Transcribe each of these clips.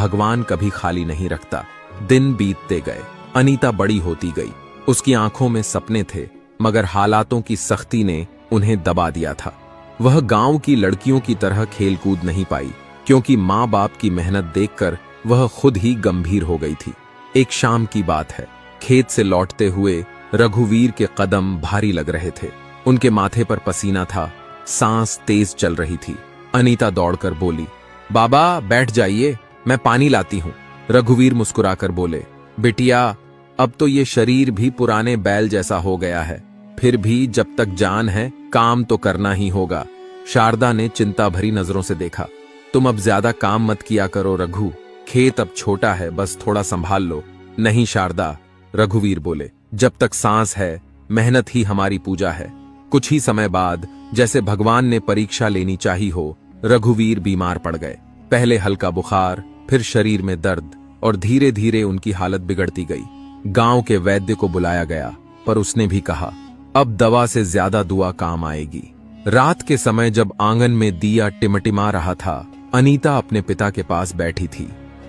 भगवान कभी खाली नहीं रखता। दिन बीतते गए, अनीता बड़ी होती गई। उसकी आंखों में सपने थे, मगर हालातों की सख्ती ने उन्हें दबा दिया था। वह गांव की लड़कियों की तरह खेलकूद नहीं पाई, क्योंकि माँ बाप की मेहनत देखकर वह खुद ही गंभीर हो गई थी। एक शाम की बात है, खेत से लौटते हुए रघुवीर के कदम भारी लग रहे थे। उनके माथे पर पसीना था, सांस तेज चल रही थी। अनीता दौड़कर बोली, बाबा बैठ जाइए, मैं पानी लाती हूं। रघुवीर मुस्कुराकर बोले, बिटिया, अब तो ये शरीर भी पुराने बैल जैसा हो गया है, फिर भी जब तक जान है काम तो करना ही होगा। शारदा ने चिंता भरी नजरों से देखा। तुम अब ज्यादा काम मत किया करो रघु, खेत अब छोटा है, बस थोड़ा संभाल लो। नहीं शारदा, रघुवीर बोले, जब तक सांस है मेहनत ही हमारी पूजा है। कुछ ही समय बाद, जैसे भगवान ने परीक्षा लेनी चाही हो, रघुवीर बीमार पड़ गए। पहले हल्का बुखार, फिर शरीर में दर्द, और धीरे धीरे उनकी हालत बिगड़ती गई। गांव के वैद्य को बुलाया गया, पर उसने भी कहा, अब दवा से ज्यादा दुआ काम आएगी। रात के समय जब आंगन में दिया टिमटिमा रहा था, अनीता अपने पिता के पास बैठी थी।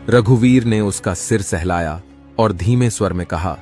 रघुवीर ने उसका सिर सहलाया और धीमे स्वर में कहा,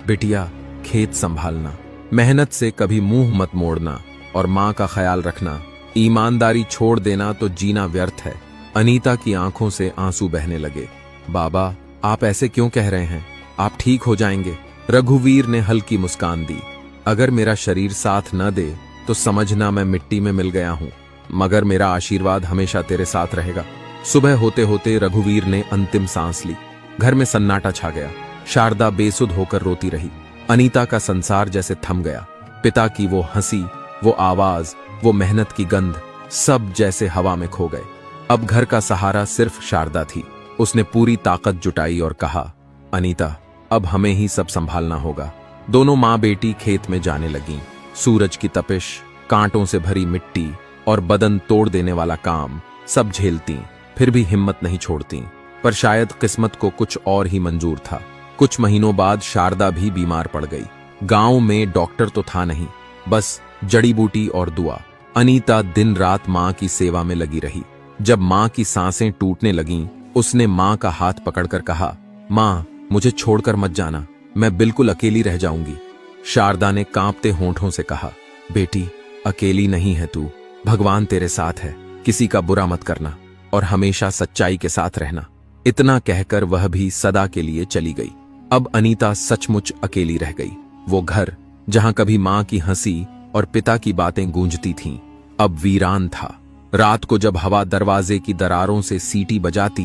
बिटिया, खेत संभालना, मेहनत से कभी मुंह मत मोड़ना, और मां का ख्याल रखना। ईमानदारी छोड़ देना तो जीना व्यर्थ है। अनीता की आंखों से आंसू बहने लगे। बाबा, आप ऐसे क्यों कह रहे हैं? आप ठीक हो जाएंगे। रघुवीर ने हल्की मुस्कान दी। अगर मेरा शरीर साथ न दे तो समझना मैं मिट्टी में मिल गया हूं, मगर मेरा आशीर्वाद हमेशा तेरे साथ रहेगा। सुबह होते होते रघुवीर ने अंतिम सांस ली। घर में सन्नाटा छा गया। शारदा बेसुध होकर रोती रही। अनीता का संसार जैसे थम गया। पिता की वो हंसी, वो आवाज, वो मेहनत की गंध, सब जैसे हवा में खो गए। अब घर का सहारा सिर्फ शारदा थी। उसने पूरी ताकत जुटाई और कहा, अनीता, अब हमें ही सब संभालना होगा। दोनों माँ बेटी खेत में जाने लगीं। सूरज की तपिश, कांटों से भरी मिट्टी और बदन तोड़ देने वाला काम सब झेलती, फिर भी हिम्मत नहीं छोड़ती। पर शायद किस्मत को कुछ और ही मंजूर था। कुछ महीनों बाद शारदा भी बीमार पड़ गई। गांव में डॉक्टर तो था नहीं, बस जड़ी बूटी और दुआ। अनीता दिन रात मां की सेवा में लगी रही। जब मां की सांसें टूटने लगीं, उसने मां का हाथ पकड़कर कहा, मां, मुझे छोड़कर मत जाना, मैं बिल्कुल अकेली रह जाऊंगी। शारदा ने कांपते होंठों से कहा, बेटी, अकेली नहीं है तू, भगवान तेरे साथ है। किसी का बुरा मत करना और हमेशा सच्चाई के साथ रहना। इतना कहकर वह भी सदा के लिए चली गई। अब अनीता सचमुच अकेली रह गई। वो घर जहां कभी मां की हंसी और पिता की बातें गूंजती थीं, अब वीरान था। रात को जब हवा दरवाजे की दरारों से सीटी बजाती